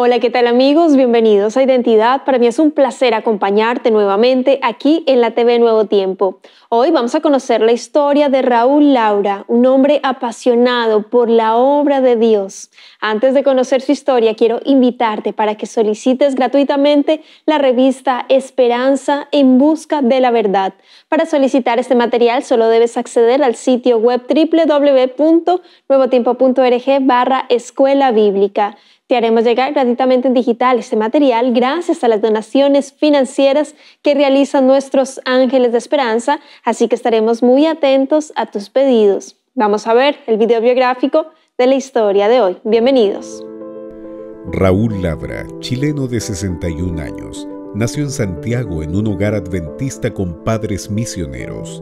Hola, ¿qué tal amigos? Bienvenidos a Identidad. Para mí es un placer acompañarte nuevamente aquí en la TV Nuevo Tiempo. Hoy vamos a conocer la historia de Raúl Laura, un hombre apasionado por la obra de Dios. Antes de conocer su historia, quiero invitarte para que solicites gratuitamente la revista Esperanza en Busca de la Verdad. Para solicitar este material solo debes acceder al sitio web www.nuevotiempo.org/escuela bíblica. Te haremos llegar gratuitamente en digital este material gracias a las donaciones financieras que realizan nuestros ángeles de esperanza, así que estaremos muy atentos a tus pedidos. Vamos a ver el video biográfico de la historia de hoy. Bienvenidos. Raúl Laura, chileno de 61 años, nació en Santiago en un hogar adventista con padres misioneros.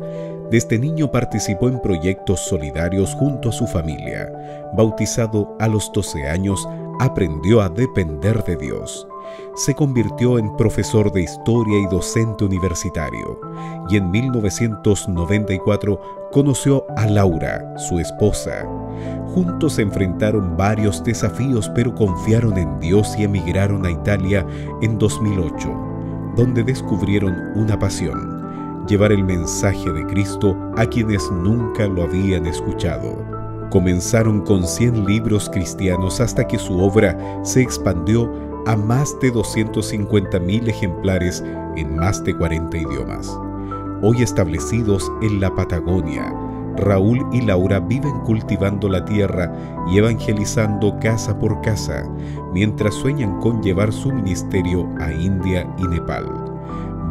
Desde niño participó en proyectos solidarios junto a su familia. Bautizado a los 12 años, aprendió a depender de Dios. Se convirtió en profesor de historia y docente universitario. Y en 1994 conoció a Laura, su esposa. Juntos se enfrentaron varios desafíos, pero confiaron en Dios y emigraron a Italia en 2008, donde descubrieron una pasión: llevar el mensaje de Cristo a quienes nunca lo habían escuchado. Comenzaron con 100 libros cristianos hasta que su obra se expandió a más de 250,000 ejemplares en más de 40 idiomas. Hoy establecidos en la Patagonia, Raúl y Laura viven cultivando la tierra y evangelizando casa por casa, mientras sueñan con llevar su ministerio a India y Nepal.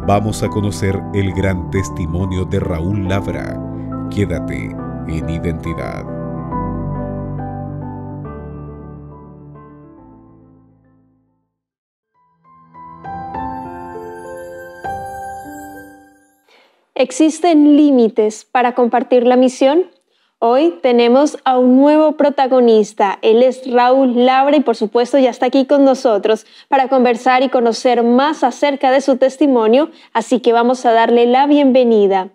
Vamos a conocer el gran testimonio de Raúl Laura. Quédate en Identidad. ¿Existen límites para compartir la misión? Hoy tenemos a un nuevo protagonista. Él es Raúl Laura y por supuesto ya está aquí con nosotros para conversar y conocer más acerca de su testimonio, así que vamos a darle la bienvenida.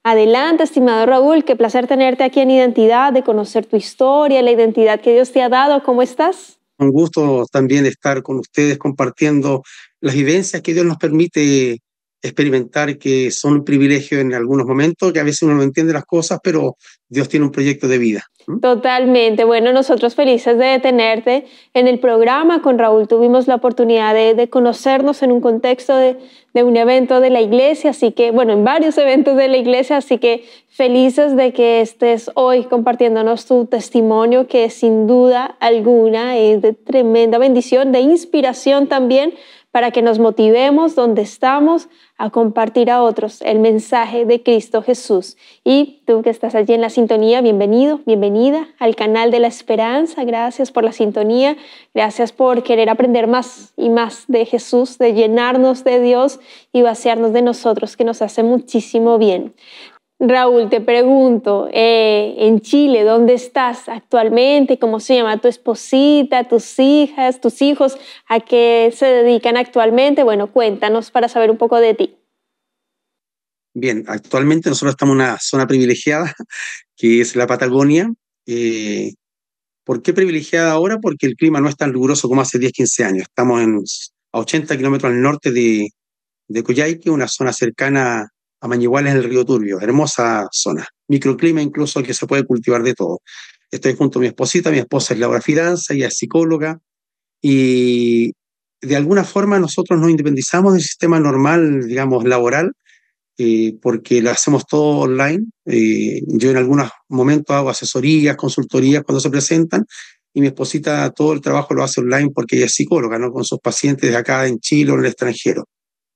Adelante, estimado Raúl, qué placer tenerte aquí en Identidad, de conocer tu historia, la identidad que Dios te ha dado. ¿Cómo estás? Un gusto también estar con ustedes compartiendo las vivencias que Dios nos permite experimentar, que son un privilegio en algunos momentos, que a veces uno no entiende las cosas, pero Dios tiene un proyecto de vida. Totalmente. Bueno, nosotros felices de tenerte en el programa. Con Raúl tuvimos la oportunidad de conocernos en un contexto de un evento de la iglesia, así que, bueno, en varios eventos de la iglesia, así que felices de que estés hoy compartiéndonos tu testimonio, que sin duda alguna es de tremenda bendición, de inspiración también, para que nos motivemos donde estamos a compartir a otros el mensaje de Cristo Jesús. Y tú que estás allí en la sintonía, bienvenido, bienvenida al canal de la Esperanza. Gracias por la sintonía, gracias por querer aprender más y más de Jesús, de llenarnos de Dios y vaciarnos de nosotros, que nos hace muchísimo bien. Raúl, te pregunto, en Chile, ¿dónde estás actualmente? ¿Cómo se llama tu esposita, tus hijas, tus hijos? ¿A qué se dedican actualmente? Bueno, cuéntanos para saber un poco de ti. Bien, actualmente nosotros estamos en una zona privilegiada, que es la Patagonia. ¿Por qué privilegiada ahora? Porque el clima no es tan riguroso como hace 10, 15 años. Estamos a 80 kilómetros al norte de Coyhaique, una zona cercana a Mañiguales en el río Turbio. Hermosa zona. Microclima incluso, que se puede cultivar de todo. Estoy junto a mi esposita. Mi esposa es Laura Fidanza, ella es psicóloga. Y de alguna forma nosotros nos independizamos del sistema normal, digamos, laboral, porque lo hacemos todo online. Yo en algunos momentos hago asesorías, consultorías cuando se presentan, y mi esposita todo el trabajo lo hace online porque ella es psicóloga, ¿no? Con sus pacientes de acá en Chile o en el extranjero.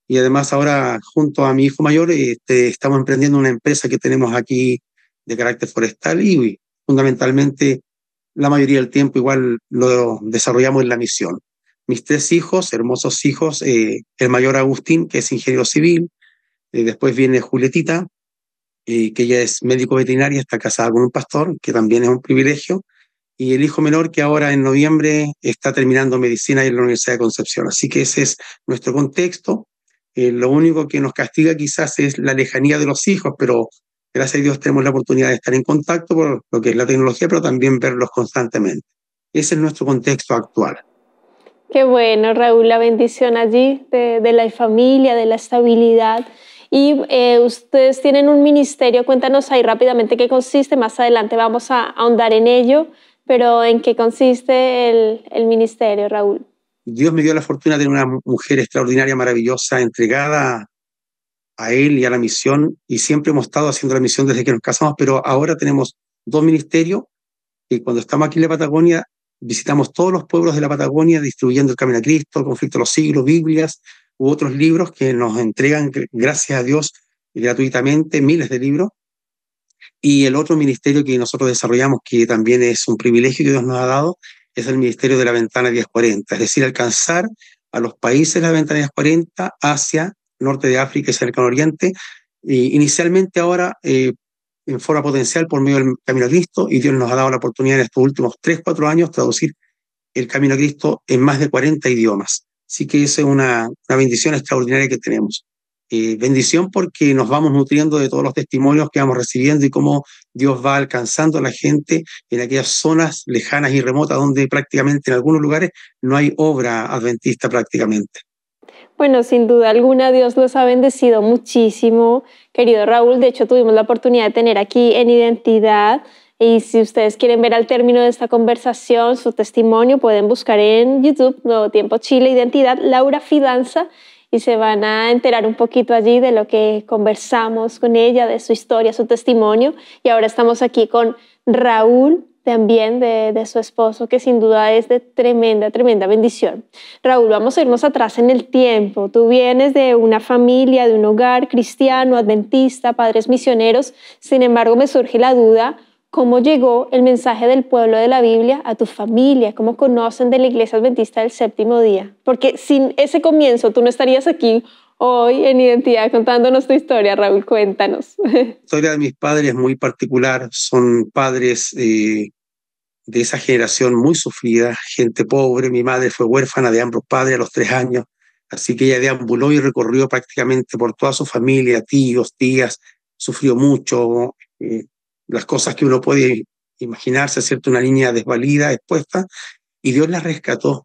Y además ahora, junto a mi hijo mayor, estamos emprendiendo una empresa que tenemos aquí de carácter forestal y fundamentalmente la mayoría del tiempo igual lo desarrollamos en la misión. Mis 3 hijos, hermosos hijos, el mayor Agustín, que es ingeniero civil, después viene Julietita, que ella es médico veterinaria, está casada con un pastor, que también es un privilegio, y el hijo menor que ahora en noviembre está terminando medicina en la Universidad de Concepción. Así que ese es nuestro contexto. Lo único que nos castiga quizás es la lejanía de los hijos, pero gracias a Dios tenemos la oportunidad de estar en contacto por lo que es la tecnología, pero también verlos constantemente. Ese es nuestro contexto actual. Qué bueno, Raúl, la bendición allí de la familia, de la estabilidad. Y ustedes tienen un ministerio, cuéntanos ahí rápidamente qué consiste, más adelante vamos a ahondar en ello, pero ¿en qué consiste el ministerio, Raúl? Dios me dio la fortuna de tener una mujer extraordinaria, maravillosa, entregada a Él y a la misión, y siempre hemos estado haciendo la misión desde que nos casamos, pero ahora tenemos dos ministerios, y cuando estamos aquí en la Patagonia, visitamos todos los pueblos de la Patagonia, distribuyendo el Camino a Cristo, el Conflicto de los Siglos, Biblias u otros libros que nos entregan, gracias a Dios, gratuitamente, miles de libros. Y el otro ministerio que nosotros desarrollamos, que también es un privilegio que Dios nos ha dado, es el ministerio de la Ventana 1040, es decir, alcanzar a los países de la Ventana 1040, Asia, norte de África y cercano Oriente, inicialmente ahora en forma potencial por medio del Camino a Cristo, y Dios nos ha dado la oportunidad en estos últimos 3, 4 años traducir el Camino a Cristo en más de 40 idiomas. Así que esa es una bendición extraordinaria que tenemos. Bendición porque nos vamos nutriendo de todos los testimonios que vamos recibiendo y cómo Dios va alcanzando a la gente en aquellas zonas lejanas y remotas donde prácticamente en algunos lugares no hay obra adventista prácticamente. Bueno, sin duda alguna, Dios los ha bendecido muchísimo, querido Raúl. De hecho, tuvimos la oportunidad de tener aquí en Identidad. Y si ustedes quieren ver al término de esta conversación su testimonio, pueden buscar en YouTube, Nuevo Tiempo Chile, Identidad, Laura Fidanza, y se van a enterar un poquito allí de lo que conversamos con ella, de su historia, su testimonio. Y ahora estamos aquí con Raúl, también de su esposo, que sin duda es de tremenda, tremenda bendición. Raúl, vamos a irnos atrás en el tiempo. Tú vienes de una familia, de un hogar cristiano, adventista, padres misioneros. Sin embargo, me surge la duda, ¿cómo llegó el mensaje del pueblo de la Biblia a tu familia? ¿Cómo conocen de la Iglesia Adventista del Séptimo Día? Porque sin ese comienzo tú no estarías aquí hoy en Identidad contándonos tu historia, Raúl. Cuéntanos. La historia de mis padres es muy particular. Son padres de esa generación muy sufrida, gente pobre. Mi madre fue huérfana de ambos padres a los 3 años, así que ella deambuló y recorrió prácticamente por toda su familia, tíos, tías, sufrió mucho, las cosas que uno puede imaginarse, ¿cierto? Una niña desvalida, expuesta, y Dios la rescató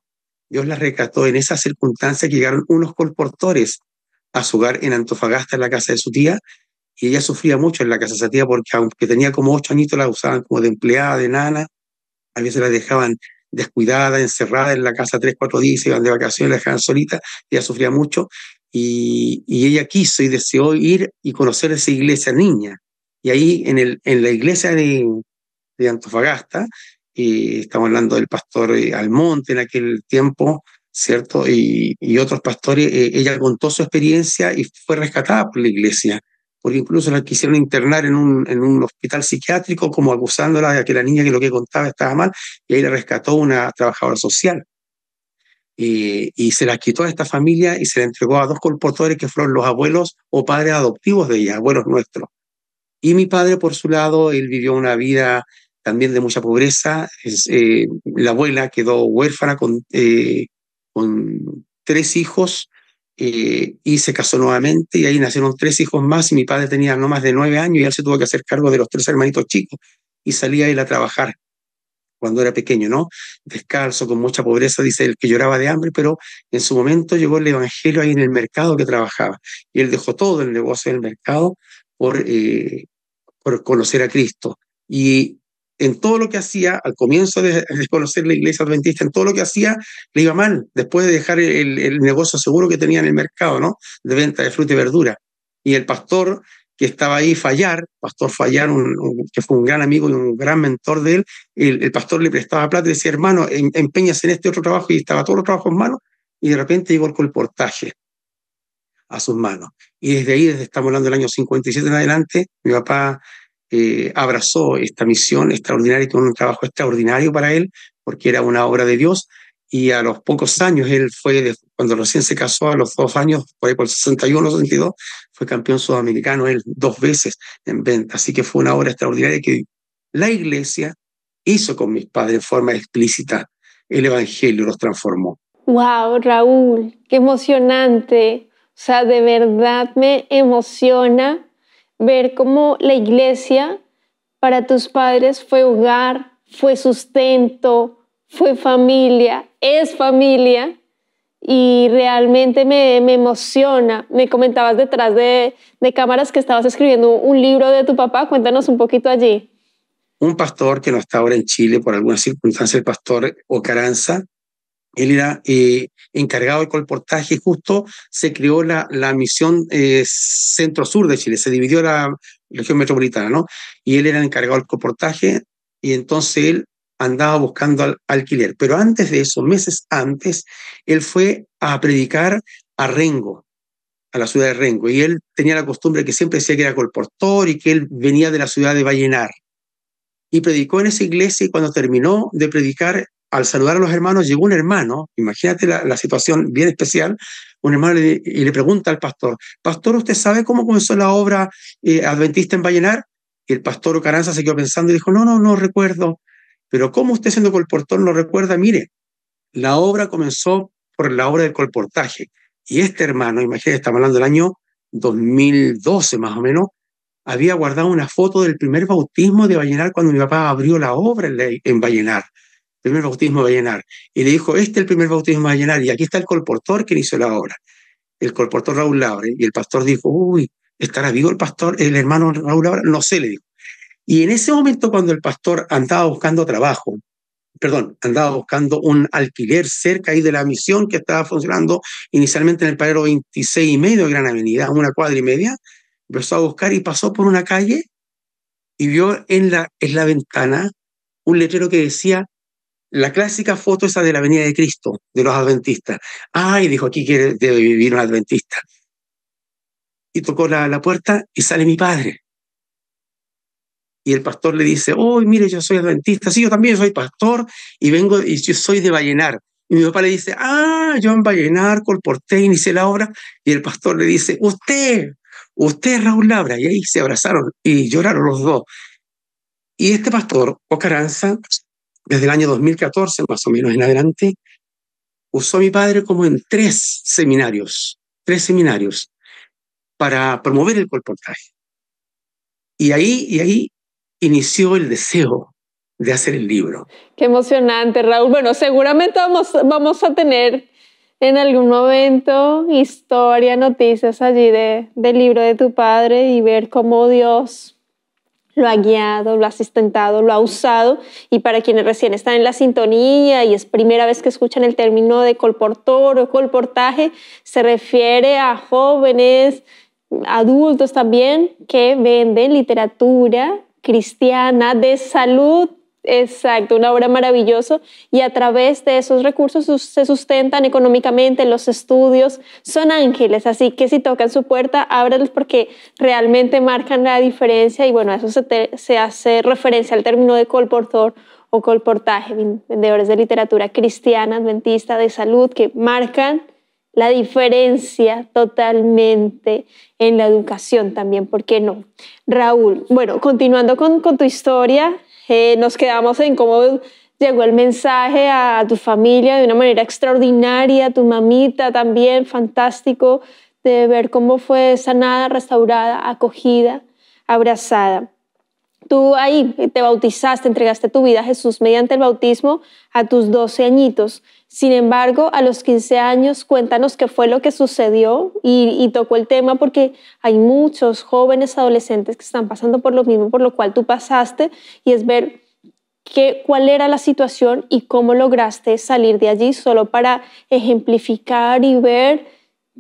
en esa circunstancia que llegaron unos colportores a su hogar en Antofagasta, en la casa de su tía, y ella sufría mucho en la casa de esa tía porque aunque tenía como 8 añitos, la usaban como de empleada, de nana. A veces la dejaban descuidada, encerrada en la casa 3, 4 días, se iban de vacaciones, la dejaban solita, ella sufría mucho, y ella quiso y deseó ir y conocer esa iglesia niña. Y ahí en la iglesia de Antofagasta, estamos hablando del pastor Almonte en aquel tiempo, ¿cierto? Y otros pastores, ella contó su experiencia y fue rescatada por la iglesia, porque incluso la quisieron internar en un hospital psiquiátrico, como acusándola de que la niña que lo que contaba estaba mal, y ahí la rescató una trabajadora social. Y se la quitó a esta familia y se la entregó a 2 colportores que fueron los abuelos o padres adoptivos de ella, abuelos nuestros. Y mi padre, por su lado, él vivió una vida también de mucha pobreza. La abuela quedó huérfana con 3 hijos, y se casó nuevamente, y ahí nacieron 3 hijos más, y mi padre tenía no más de 9 años y él se tuvo que hacer cargo de los 3 hermanitos chicos, y salía él a trabajar cuando era pequeño, ¿no? Descalzo, con mucha pobreza, dice él, que lloraba de hambre, pero en su momento llegó el evangelio ahí en el mercado que trabajaba, y él dejó todo el negocio del mercado por conocer a Cristo. Y en todo lo que hacía, al comienzo de conocer la iglesia adventista, en todo lo que hacía le iba mal, después de dejar el negocio seguro que tenía en el mercado, ¿no? De venta de fruta y verdura. Y el pastor que estaba ahí, Pastor Fallar, que fue un gran amigo y un gran mentor de él, el pastor le prestaba plata y decía, hermano, empeñas en este otro trabajo, y estaba todo el trabajo en mano, y de repente llegó el colportaje a sus manos. Y desde estamos hablando del año 57 en adelante, mi papá abrazó esta misión extraordinaria, y tuvo un trabajo extraordinario para él, porque era una obra de Dios, y a los pocos años, él fue, cuando recién se casó, a los 2 años, por ahí por el 61, 62, fue campeón sudamericano, él 2 veces en venta, así que fue una obra extraordinaria que la iglesia hizo con mis padres en forma explícita. El evangelio los transformó. Wow, Raúl, qué emocionante. O sea, de verdad me emociona ver cómo la iglesia para tus padres fue hogar, fue sustento, fue familia, es familia y realmente me emociona. Me comentabas detrás de cámaras que estabas escribiendo un libro de tu papá. Cuéntanos un poquito allí. Un pastor que no está ahora en Chile por alguna circunstancia, el pastor Ocaranza, él era encargado de colportaje y justo se creó la misión centro-sur de Chile, se dividió la región metropolitana, ¿no? Y él era encargado del colportaje y entonces él andaba buscando alquiler. Pero antes de eso, meses antes, él fue a predicar a Rengo, a la ciudad de Rengo, y él tenía la costumbre que siempre decía que era colportor y que él venía de la ciudad de Vallenar. Y predicó en esa iglesia y cuando terminó de predicar, al saludar a los hermanos, llegó un hermano, imagínate la situación bien especial, un hermano y le pregunta al pastor, pastor, ¿usted sabe cómo comenzó la obra adventista en Vallenar? Y el pastor Ocaranza se quedó pensando y dijo, no recuerdo, pero ¿cómo usted siendo colportor no recuerda? Mire, la obra comenzó por la obra del colportaje. Y este hermano, imagínate, estamos hablando del año 2012 más o menos, había guardado una foto del primer bautismo de Vallenar cuando mi papá abrió la obra en Vallenar, el primer bautismo de Vallenar. Y le dijo, este es el primer bautismo de Vallenar y aquí está el colportor que hizo la obra, el colportor Raúl Labra. Y el pastor dijo, uy, ¿estará vivo el pastor, el hermano Raúl Labra? No sé, le dijo. Y en ese momento cuando el pastor andaba buscando trabajo, andaba buscando un alquiler cerca ahí de la misión que estaba funcionando inicialmente en el paradero 26,5 de Gran Avenida, una cuadra y media, empezó a buscar y pasó por una calle y vio en la ventana un letrero que decía la clásica foto esa de la Avenida de Cristo, de los adventistas. Ay, dijo, aquí debe vivir un adventista. Y tocó la puerta y sale mi padre. Y el pastor le dice, oh, mire, yo soy adventista. Sí, yo también soy pastor y vengo, y yo soy de Vallenar. Y mi papá le dice, yo en Vallenar colporté, inicié la obra. Y el pastor le dice, usted es Raúl Labra. Y ahí se abrazaron y lloraron los dos. Y este pastor, Ocaranza, desde el año 2014, más o menos en adelante, usó a mi padre como en tres seminarios para promover el colportaje. Y ahí inició el deseo de hacer el libro. Qué emocionante, Raúl. Bueno, seguramente vamos a tener en algún momento historia, noticias allí del libro de tu padre y ver cómo Dios lo ha guiado, lo ha sustentado, lo ha usado. Y para quienes recién están en la sintonía y es primera vez que escuchan el término de colportor o colportaje, se refiere a jóvenes, adultos también, que venden literatura cristiana de salud. Exacto, una obra maravillosa y a través de esos recursos se sustentan económicamente los estudios, son ángeles, así que si tocan su puerta, ábrelos porque realmente marcan la diferencia y bueno, a eso se hace referencia al término de colportor o colportaje, vendedores de literatura cristiana, adventista, de salud, que marcan la diferencia totalmente en la educación también, ¿por qué no? Raúl, bueno, continuando con tu historia, nos quedamos en cómo llegó el mensaje a tu familia de una manera extraordinaria, a tu mamita también, fantástico, de ver cómo fue sanada, restaurada, acogida, abrazada. Tú ahí te bautizaste, entregaste tu vida a Jesús mediante el bautismo a tus 12 añitos. Sin embargo, a los 15 años, cuéntanos qué fue lo que sucedió y tocó el tema porque hay muchos jóvenes adolescentes que están pasando por lo mismo por lo cual tú pasaste y es ver cuál era la situación y cómo lograste salir de allí solo para ejemplificar y ver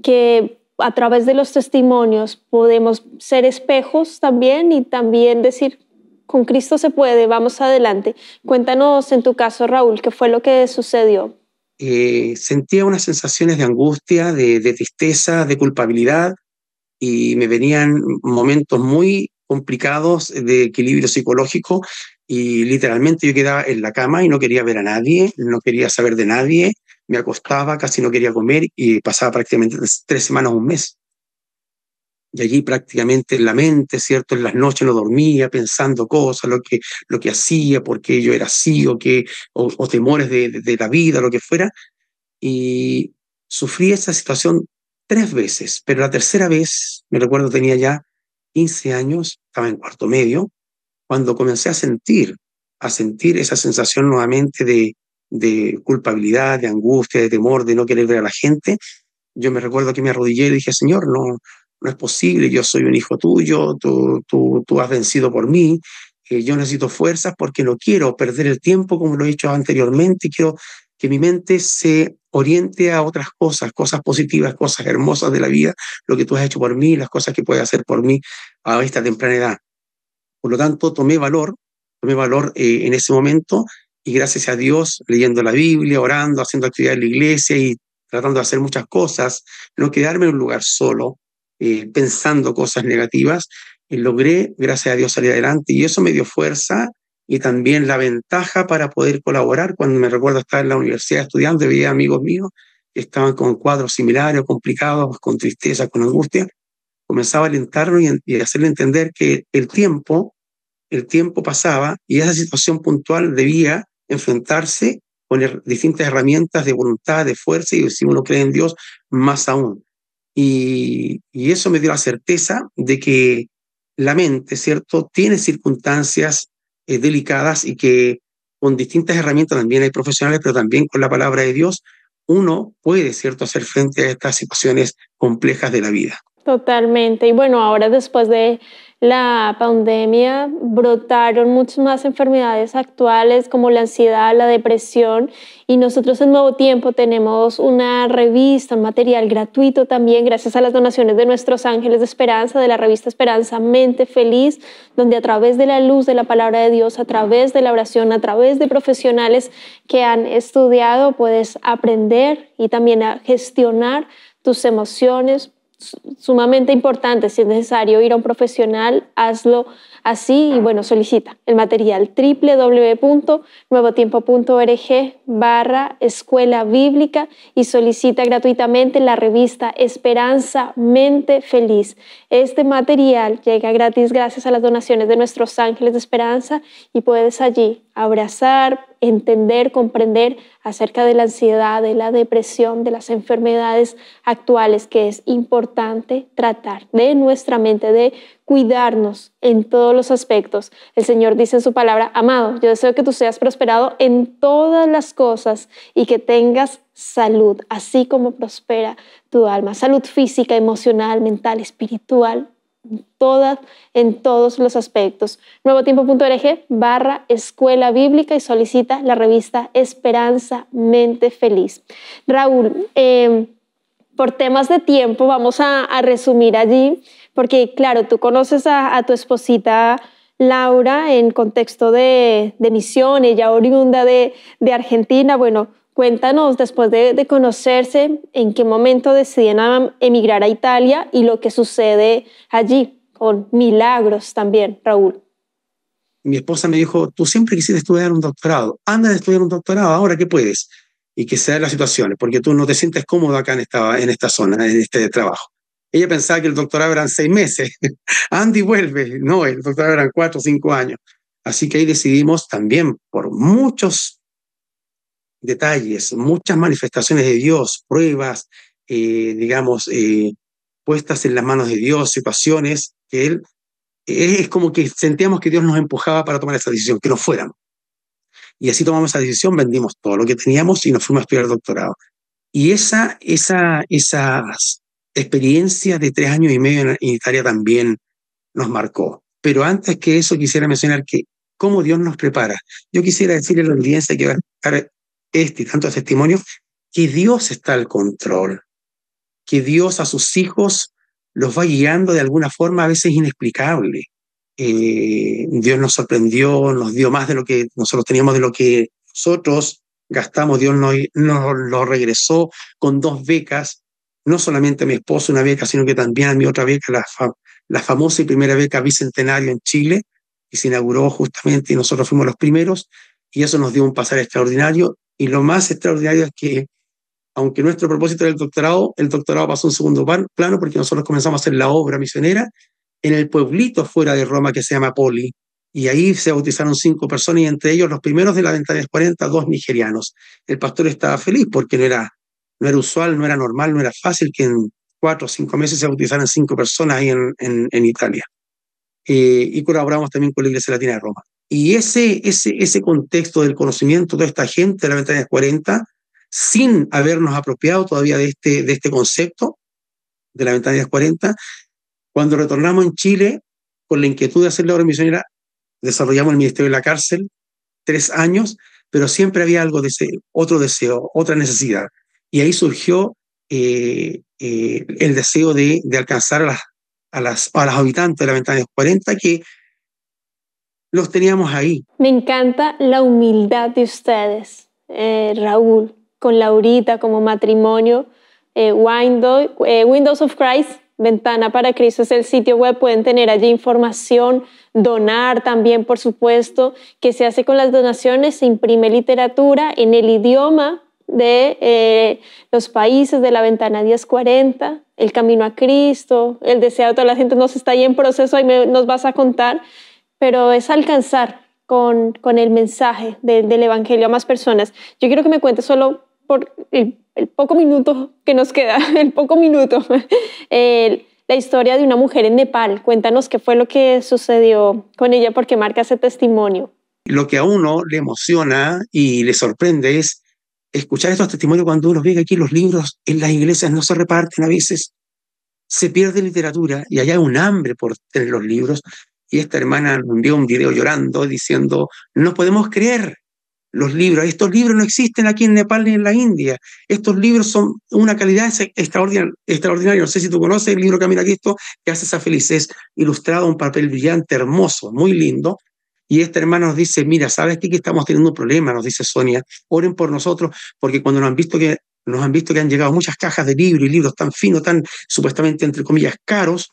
que a través de los testimonios podemos ser espejos también y también decir, con Cristo se puede, vamos adelante. Cuéntanos en tu caso, Raúl, ¿qué fue lo que sucedió? Sentía unas sensaciones de angustia, de tristeza, de culpabilidad y me venían momentos muy complicados de equilibrio psicológico y literalmente yo quedaba en la cama y no quería ver a nadie, no quería saber de nadie, me acostaba, casi no quería comer y pasaba prácticamente 3 semanas, un mes. Y allí prácticamente en la mente, ¿cierto? En las noches no dormía pensando cosas, lo que hacía, por qué yo era así, o temores de la vida, lo que fuera. Y sufrí esa situación 3 veces, pero la tercera vez, me recuerdo, tenía ya 15 años, estaba en cuarto medio, cuando comencé a sentir esa sensación nuevamente de culpabilidad, de angustia, de temor, de no querer ver a la gente, yo me recuerdo que me arrodillé y dije, Señor, no es posible, yo soy un hijo tuyo, tú has vencido por mí, yo necesito fuerzas porque no quiero perder el tiempo como lo he hecho anteriormente, quiero que mi mente se oriente a otras cosas, cosas positivas, cosas hermosas de la vida, lo que tú has hecho por mí, las cosas que puedes hacer por mí a esta temprana edad. Por lo tanto, tomé valor en ese momento y gracias a Dios, leyendo la Biblia, orando, haciendo actividad en la iglesia y tratando de hacer muchas cosas, no quedarme en un lugar solo, pensando cosas negativas, logré, gracias a Dios, salir adelante y eso me dio fuerza y también la ventaja para poder colaborar. Cuando me recuerdo estar en la universidad estudiando, veía amigos míos que estaban con cuadros similares o complicados, con tristeza, con angustia, comenzaba a alentarlo y hacerle entender que el tiempo pasaba y esa situación puntual debía enfrentarse con distintas herramientas de voluntad, de fuerza y si uno cree en Dios, más aún. Y eso me dio la certeza de que la mente, ¿cierto?, tiene circunstancias delicadas y que con distintas herramientas, también hay profesionales, pero también con la palabra de Dios, uno puede, ¿cierto?, hacer frente a estas situaciones complejas de la vida. Totalmente. Y bueno, ahora después de la pandemia brotaron muchas más enfermedades actuales como la ansiedad, la depresión y nosotros en Nuevo Tiempo tenemos una revista, un material gratuito también gracias a las donaciones de nuestros ángeles de esperanza, de la revista Esperanza Mente Feliz, donde a través de la luz de la palabra de Dios, a través de la oración, a través de profesionales que han estudiado, puedes aprender y también a gestionar tus emociones, sumamente importante. Si es necesario ir a un profesional, hazlo así y bueno, solicita el material www.nuevotiempo.org/escuela bíblica y solicita gratuitamente la revista Esperanza Mente Feliz. Este material llega gratis gracias a las donaciones de nuestros ángeles de esperanza y puedes allí abrazar, entender, comprender acerca de la ansiedad, de la depresión, de las enfermedades actuales que es importante tratar de nuestra mente, de cuidarnos en todos los aspectos. El Señor dice en su palabra, amado, yo deseo que tú seas prosperado en todas las cosas y que tengas salud, así como prospera tu alma, salud física, emocional, mental, espiritual, en todos los aspectos. Nuevotiempo.org/escuela bíblica y solicita la revista Esperanza Mente Feliz. Raúl, por temas de tiempo vamos a resumir allí, porque claro, tú conoces a tu esposita Laura en contexto de misión, ella oriunda de Argentina. Bueno, cuéntanos, después de conocerse, en qué momento deciden emigrar a Italia y lo que sucede allí, con milagros también, Raúl. Mi esposa me dijo, tú siempre quisiste estudiar un doctorado, anda a estudiar un doctorado ahora que puedes y que sea las situaciones, porque tú no te sientes cómodo acá en esta zona, en este trabajo. Ella pensaba que el doctorado eran 6 meses, anda y vuelve, no, el doctorado eran 4 o 5 años. Así que ahí decidimos también por muchos detalles, muchas manifestaciones de Dios, pruebas, digamos, puestas en las manos de Dios, situaciones que Él, es como que sentíamos que Dios nos empujaba para tomar esa decisión, que nos fuéramos. Y así tomamos esa decisión, vendimos todo lo que teníamos y nos fuimos a estudiar el doctorado. Y esa experiencia de 3 años y medio en Italia también nos marcó. Pero antes que eso quisiera mencionar que cómo Dios nos prepara. Yo quisiera decirle a la audiencia que va a estar y tantos testimonios, que Dios está al control, que Dios a sus hijos los va guiando de alguna forma a veces inexplicable. Dios nos sorprendió, nos dio más de lo que nosotros teníamos, de lo que nosotros gastamos. Dios nos lo regresó con 2 becas, no solamente a mi esposo una beca, sino que también a mi otra beca, la famosa y primera beca Bicentenario en Chile, y se inauguró justamente y nosotros fuimos los primeros, y eso nos dio un pasar extraordinario. Y lo más extraordinario es que, aunque nuestro propósito era el doctorado pasó en segundo plano porque nosotros comenzamos a hacer la obra misionera en el pueblito fuera de Roma que se llama Poli, y ahí se bautizaron 5 personas y entre ellos los primeros de la Ventanas 40, 2 nigerianos. El pastor estaba feliz porque no era usual, no era normal, no era fácil que en 4 o 5 meses se bautizaran 5 personas ahí en Italia. Y colaboramos también con la Iglesia Latina de Roma. Y ese contexto del conocimiento de toda esta gente de la Ventana 40, sin habernos apropiado todavía de este concepto de la Ventana 40, cuando retornamos en Chile, con la inquietud de hacer la obra misionera, desarrollamos el Ministerio de la Cárcel, 3 años, pero siempre había algo otro deseo, otra necesidad. Y ahí surgió el deseo de alcanzar a las habitantes de la Ventana 40, que los teníamos ahí. Me encanta la humildad de ustedes, Raúl, con Laurita como matrimonio. Windows of Christ, Ventana para Cristo, es el sitio web, pueden tener allí información, donar también, por supuesto, que se hace con las donaciones, se imprime literatura en el idioma de los países de la Ventana 1040, el camino a Cristo, el deseo de toda la gente, nos está ahí en proceso, ahí nos vas a contar, pero es alcanzar con el mensaje del Evangelio a más personas. Yo quiero que me cuentes solo por el poco minuto que nos queda, la historia de una mujer en Nepal. Cuéntanos qué fue lo que sucedió con ella, porque marca ese testimonio. Lo que a uno le emociona y le sorprende es escuchar estos testimonios cuando uno ve que aquí los libros en las iglesias no se reparten a veces, se pierde literatura y allá hay un hambre por tener los libros. Y esta hermana me envió un video llorando diciendo, no podemos creer los libros, estos libros no existen aquí en Nepal ni en la India, estos libros son una calidad extraordinaria. No sé si tú conoces el libro Camino a Cristo, que hace esa felicidad, ilustrado en un papel brillante, hermoso, muy lindo. Y esta hermana nos dice, mira, ¿sabes qué? Que estamos teniendo un problema, nos dice Sonia, oren por nosotros, porque cuando nos han visto que han llegado muchas cajas de libros y libros tan finos, tan supuestamente, entre comillas, caros,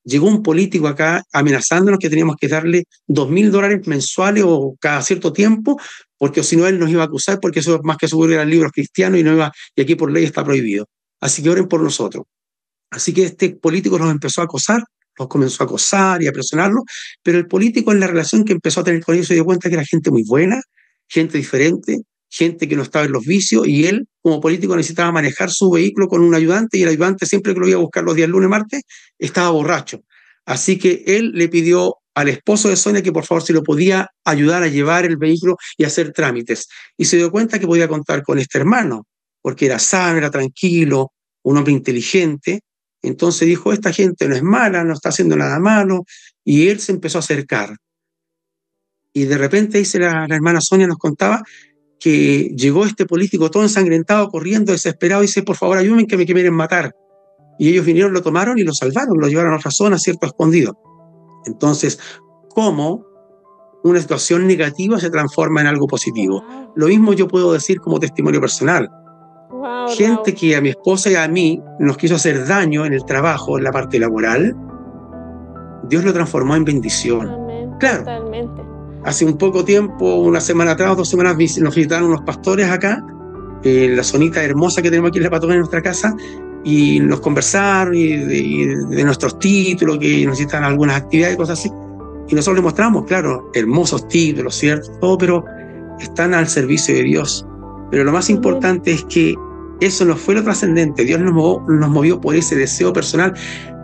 llegó un político acá amenazándonos que teníamos que darle $2.000 mensuales o cada cierto tiempo, porque si no él nos iba a acusar, porque eso más que seguro eran libros cristianos y aquí por ley está prohibido. Así que oren por nosotros. Así que este político nos empezó a acosar, nos comenzó a acosar y a presionarlo, pero el político, en la relación que empezó a tener con ellos, se dio cuenta que era gente muy buena, gente diferente, gente que no estaba en los vicios, y él, como político, necesitaba manejar su vehículo con un ayudante, y el ayudante, siempre que lo iba a buscar los días lunes, martes, estaba borracho. Así que él le pidió al esposo de Sonia que por favor si lo podía ayudar a llevar el vehículo y hacer trámites. Y se dio cuenta que podía contar con este hermano, porque era sano, era tranquilo, un hombre inteligente. Entonces dijo, esta gente no es mala, no está haciendo nada malo, y él se empezó a acercar. Y de repente, dice la hermana Sonia, nos contaba que llegó este político todo ensangrentado, corriendo, desesperado, y dice, por favor, ayúdenme que me quieren matar. Y ellos vinieron, lo tomaron y lo salvaron, lo llevaron a otra zona, cierto, escondido. Entonces, ¿cómo una situación negativa se transforma en algo positivo? Lo mismo yo puedo decir como testimonio personal. Gente que a mi esposa y a mí nos quiso hacer daño en el trabajo, en la parte laboral, Dios lo transformó en bendición. Amén. Claro. Totalmente. Hace un poco tiempo, una semana atrás, 2 semanas, nos visitaron unos pastores acá, en la zonita hermosa que tenemos aquí en la Patagonia, en nuestra casa, y nos conversaron de nuestros títulos, que necesitan algunas actividades y cosas así. Y nosotros les mostramos, claro, hermosos títulos, ¿cierto? Todo, pero están al servicio de Dios. Pero lo más importante es que eso no fue lo trascendente. Dios nos movió por ese deseo personal.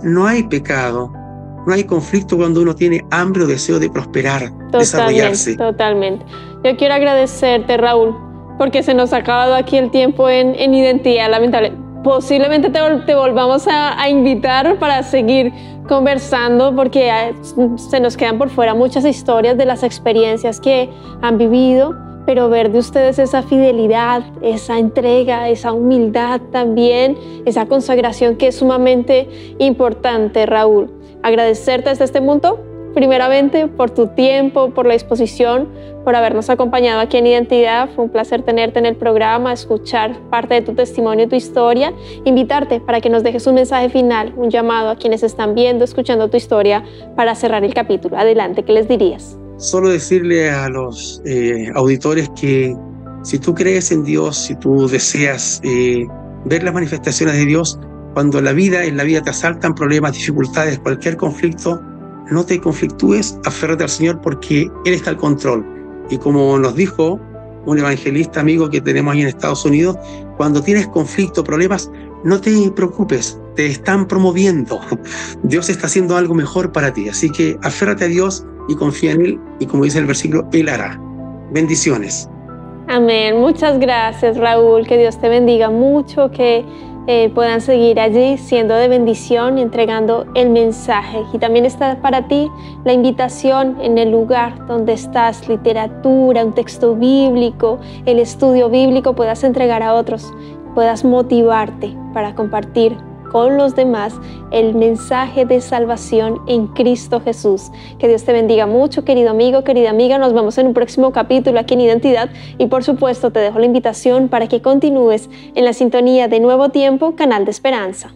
No hay pecado, no hay conflicto cuando uno tiene hambre o deseo de prosperar, desarrollarse. Totalmente. Yo quiero agradecerte, Raúl, porque se nos ha acabado aquí el tiempo en Identidad Lamentable. Posiblemente te volvamos a invitar para seguir conversando, porque se nos quedan por fuera muchas historias de las experiencias que han vivido, pero ver de ustedes esa fidelidad, esa entrega, esa humildad también, esa consagración que es sumamente importante, Raúl. Agradecerte desde este punto, primeramente, por tu tiempo, por la disposición, por habernos acompañado aquí en Identidad. Fue un placer tenerte en el programa, escuchar parte de tu testimonio, tu historia, invitarte para que nos dejes un mensaje final, un llamado a quienes están viendo, escuchando tu historia para cerrar el capítulo. Adelante, ¿qué les dirías? Solo decirle a los auditores que si tú crees en Dios, si tú deseas ver las manifestaciones de Dios, cuando en la vida te asaltan problemas, dificultades, cualquier conflicto, no te conflictúes, aférrate al Señor porque Él está al control. Y como nos dijo un evangelista amigo que tenemos ahí en Estados Unidos, cuando tienes conflicto, problemas, no te preocupes, te están promoviendo. Dios está haciendo algo mejor para ti. Así que aférrate a Dios, y confía en Él, y como dice el versículo, Él hará. Bendiciones. Amén. Muchas gracias, Raúl. Que Dios te bendiga mucho, que puedan seguir allí siendo de bendición, entregando el mensaje. Y también está para ti la invitación en el lugar donde estás, literatura, un texto bíblico, el estudio bíblico, puedas entregar a otros, puedas motivarte para compartir con los demás el mensaje de salvación en Cristo Jesús. Que Dios te bendiga mucho, querido amigo, querida amiga. Nos vemos en un próximo capítulo aquí en Identidad y por supuesto te dejo la invitación para que continúes en la sintonía de Nuevo Tiempo, Canal de Esperanza.